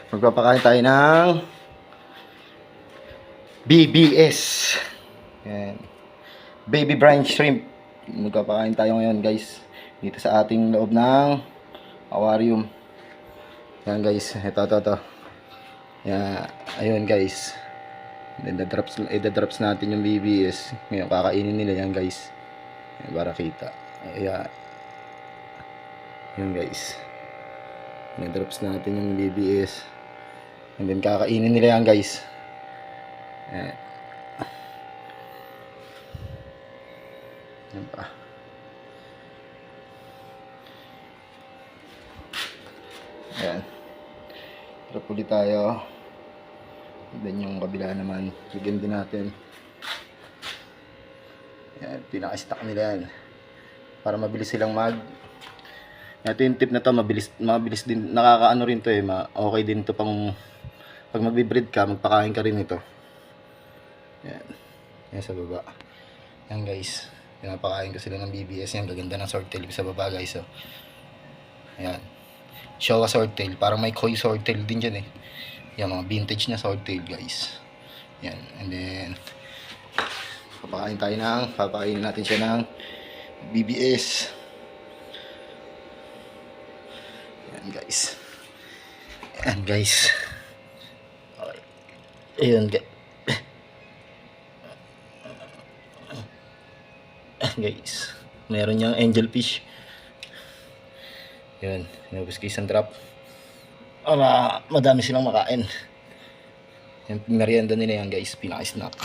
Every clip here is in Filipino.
Magpapakain tayo ng BBS. Yan. Baby brine shrimp. Magpapakain tayo ngayon guys. Dito sa ating loob ng aquarium. Yan guys. Ito. Yan. Ayun guys. Idadrops natin yung BBS. Ngayon kakainin nila yan guys. Yan, para kita. Ayan. Yan guys. Idadrops natin yung BBS. And then kakainin nila yan guys. Ayan. Yan pa. Ayan. Drop ulit tayo. And then yung kabila naman. Lagyan din natin. Ayan. Pinaka-stack nila yan. Para mabilis silang ito yung tip na to. Mabilis din. Nakakaano rin to eh. Okay din to pang pag magbe-breed ka, magpakain ka rin ito. Yan. Yan sa baba. Yan guys. Pinapakain ko sila ng BBS. Yan. Gaganda ng swordtail sa baba guys. So. Yan. Showa swordtail. Parang may koi swordtail din dyan eh. Yan mga vintage na swordtail guys. Yan. And then papakain natin siya ng BBS. Yan guys. Yan guys. Ayun guys, meron niyang angelfish. Yun, inubos ko isang drop para madami silang makain. Yung merienda nila yan guys, pinaka-snack.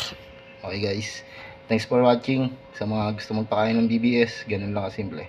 Okay guys, thanks for watching. Sa mga gusto magpakain ng BBS, ganun lang kasimple.